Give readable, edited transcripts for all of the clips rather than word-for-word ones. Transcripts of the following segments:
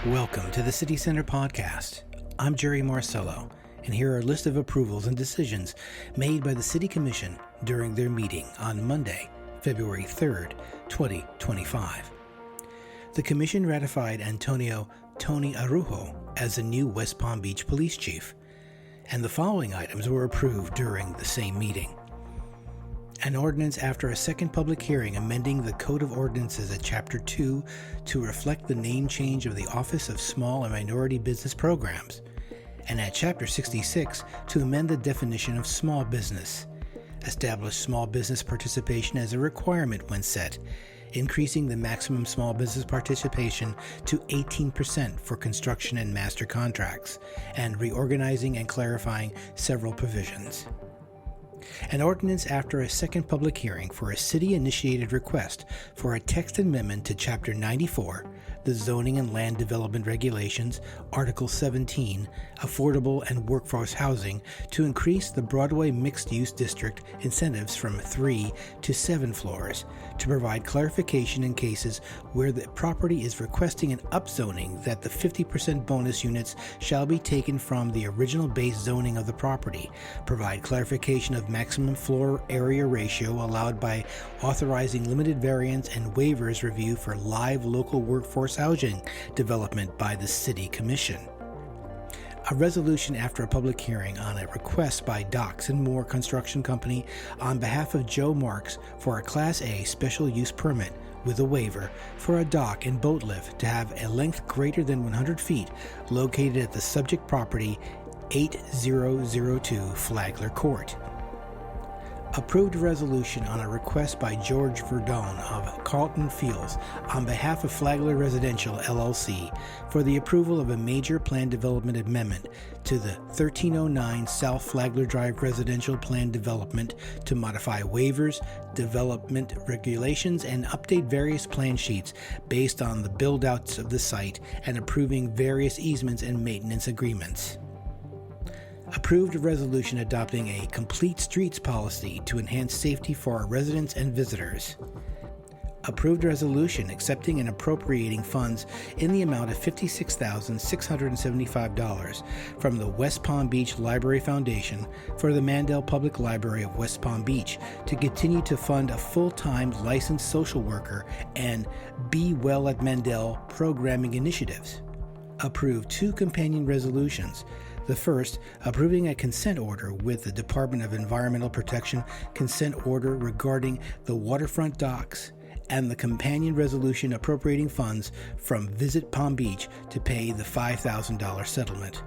Welcome to the City Center Podcast. I'm Jerry Marcello, and here are a list of approvals and decisions made by the City Commission during their meeting on Monday, February 3rd, 2025. The Commission ratified Antonio Tony Arujo as the new West Palm Beach Police Chief, and the following items were approved during the same meeting. An ordinance after a second public hearing amending the Code of Ordinances at Chapter 2 to reflect the name change of the Office of Small and Minority Business Programs, and at Chapter 66 to amend the definition of small business, establish small business participation as a requirement when set, increasing the maximum small business participation to 18% for construction and master contracts, and reorganizing and clarifying several provisions. An ordinance after a second public hearing for a city-initiated request for a text amendment to Chapter 94, the Zoning and Land Development Regulations, Article 17, Affordable and Workforce Housing, to increase the Broadway Mixed-Use District incentives from 3 to 7 floors, to provide clarification in cases where the property is requesting an upzoning that the 50% bonus units shall be taken from the original base zoning of the property, provide clarification of maximum floor area ratio allowed by authorizing limited variance and waivers review for live local workforce housing development by the City Commission. A resolution after a public hearing on a request by Docks and More Construction Company on behalf of Joe Marks for a Class A special use permit with a waiver for a dock and boat lift to have a length greater than 100 feet located at the subject property 8002 Flagler Court. Approved resolution on a request by George Verdon of Carlton Fields on behalf of Flagler Residential LLC for the approval of a major plan development amendment to the 1309 South Flagler Drive Residential Plan Development to modify waivers, development regulations, and update various plan sheets based on the build-outs of the site and approving various easements and maintenance agreements. Approved a resolution adopting a complete streets policy to enhance safety for our residents and visitors. Approved a resolution accepting and appropriating funds in the amount of $56,675 from the West Palm Beach Library Foundation for the Mandel Public Library of West Palm Beach to continue to fund a full-time licensed social worker and Be Well at Mandel programming initiatives. Approved 2 companion resolutions. The first, approving a consent order with the Department of Environmental Protection consent order regarding the waterfront docks, and the companion resolution appropriating funds from Visit Palm Beach to pay the $5,000 settlement.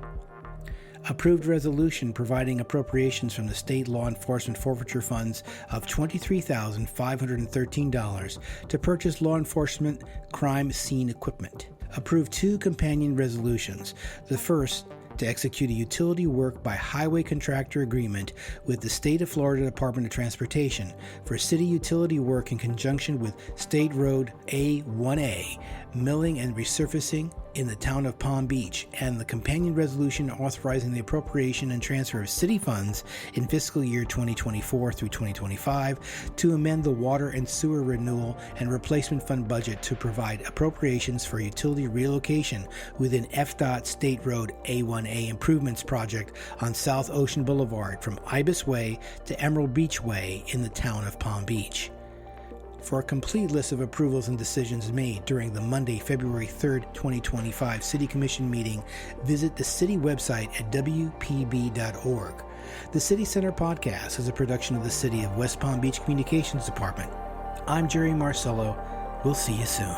Approved resolution providing appropriations from the state law enforcement forfeiture funds of $23,513 to purchase law enforcement crime scene equipment. Approved 2 companion resolutions. The first, to execute a utility work by highway contractor agreement with the State of Florida Department of Transportation for city utility work in conjunction with State Road A1A, milling and resurfacing in the town of Palm Beach, and the companion resolution authorizing the appropriation and transfer of city funds in fiscal year 2024 through 2025 to amend the water and sewer renewal and replacement fund budget to provide appropriations for utility relocation within FDOT State Road A1A improvements project on South Ocean Boulevard from Ibis Way to Emerald Beach Way in the town of Palm Beach. For a complete list of approvals and decisions made during the Monday, February 3rd, 2025 City Commission meeting, visit the city website at WPB.org. The City Center Podcast is a production of the City of West Palm Beach Communications Department. I'm Jerry Marcello. We'll see you soon.